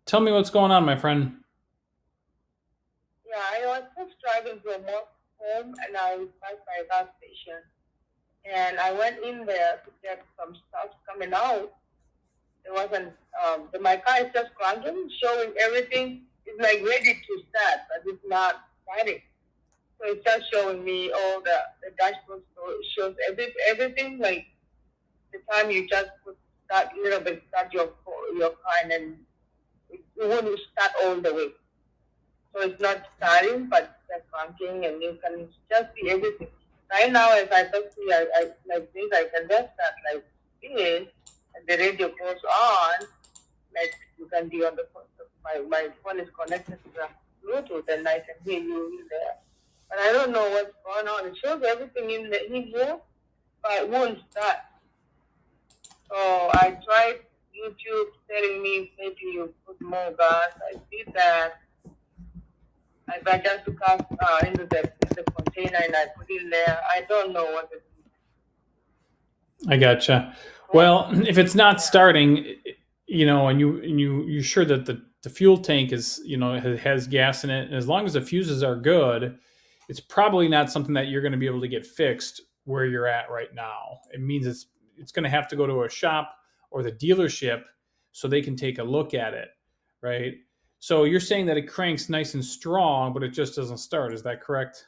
Tell me what's going on, my friend. Yeah, I was just driving from work home and I passed by a gas station. And I went in there to get some stuff coming out. It wasn't, my car is just cranking, showing everything. It's like ready to start, but it's not starting. So it's just showing me all the dashboard shows everything like the time you just put start little bit start your car and then it won't start all the way. So it's not starting, but it's cranking, and you can just see everything. Right now, as I talk to you, I like this, I can just start like this, and the radio goes on, like you can be on the phone. So my phone is connected to the Bluetooth, and I can hear you in there. But I don't know what's going on. It shows everything in here, but it won't start. So I tried YouTube telling me maybe you put more gas. I did that. I just took out into the container and I put it there. I don't know what it is. I gotcha. What? Well, if it's not Yeah. starting, you're sure that the fuel tank is has gas in it, and as long as the fuses are good, it's probably not something that you're going to be able to get fixed where you're at right now. It means it's going to have to go to a shop or the dealership so they can take a look at it, right? So you're saying that it cranks nice and strong, but it just doesn't start. Is that correct?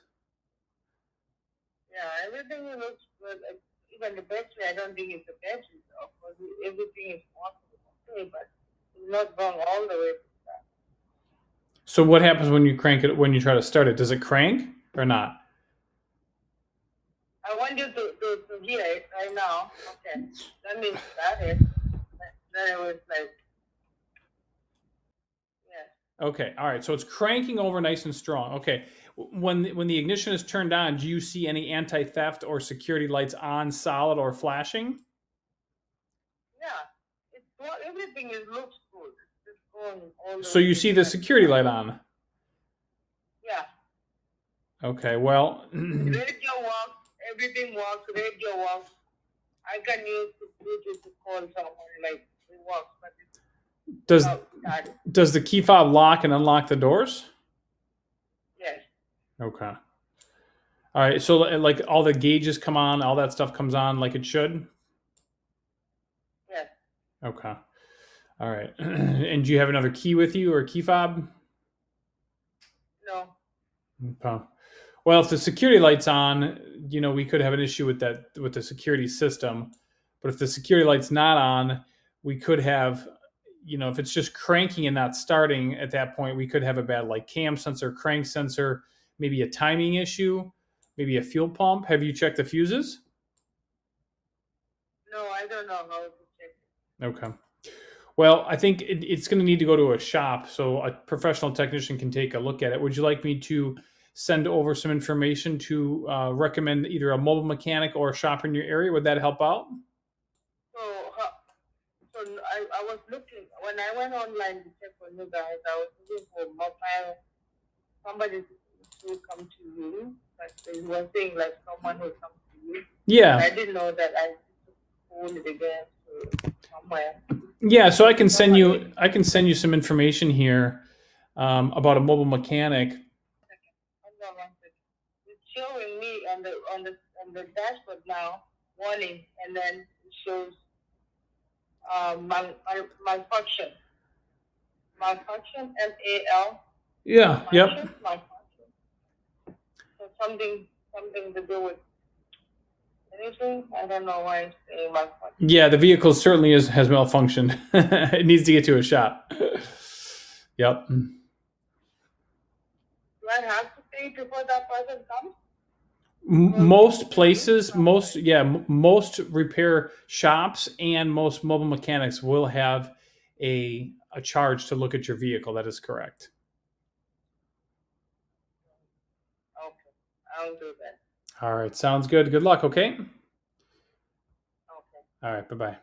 Yeah, everything looks good. Even the battery, I don't think it's the battery. Of course, everything is working okay, but it's not going all the way to start. So what happens when you crank it when you try to start it? Does it crank or not? I want you to hear it right now. Okay. Let me start it. Then it was like, yeah. Okay, all right. So it's cranking over nice and strong. Okay. When the ignition is turned on, do you see any anti-theft or security lights on, solid or flashing? Yeah. Everything is looks good. It's going all the So way you to see the start. security light on. Yeah. Okay. Well, Radio works, everything works, radio works. I can use the Bluetooth to call someone, like it works, but it's does not starting. does the key fob lock and unlock the doors? Yes, Okay. All right. So like all the gauges come on, all that stuff comes on like it should. yes, Okay. All right. And do you have another key with you or a key fob? no, Okay. Well, if the security light's on, we could have an issue with that with the security system. But if the security light's not on, we could have, if it's just cranking and not starting at that point, we could have a bad like cam sensor, crank sensor, maybe a timing issue, maybe a fuel pump. Have you checked the fuses? no, I don't know how to check it. Okay. Well, I think it's going to need to go to a shop so a professional technician can take a look at it. Would you like me to send over some information to recommend either a mobile mechanic or a shop in your area? Would that help out? So, I was looking, when I went online to check for you guys, I was looking for mobile, somebody to come to you, but they were saying like someone who comes to you. But Yeah, I didn't know that I had to phone it again to somewhere. yeah. So Somebody, I can send you some information here about a mobile mechanic. hold on one second. It's showing me on the dashboard now, warning, and then it shows malfunction. Malfunction, MAL, Yeah. Yep. malfunction. So something to do with anything. I don't know why it's saying malfunction. Yeah. The vehicle certainly has malfunctioned. It needs to get to a shop. Yep. Do I have to pay before that person comes? Or Most is it places, somewhere? most repair shops and most mobile mechanics will have a charge to look at your vehicle. That is correct. Okay, I'll do that. All right, sounds good. Good luck. Okay. Okay. All right. Bye bye.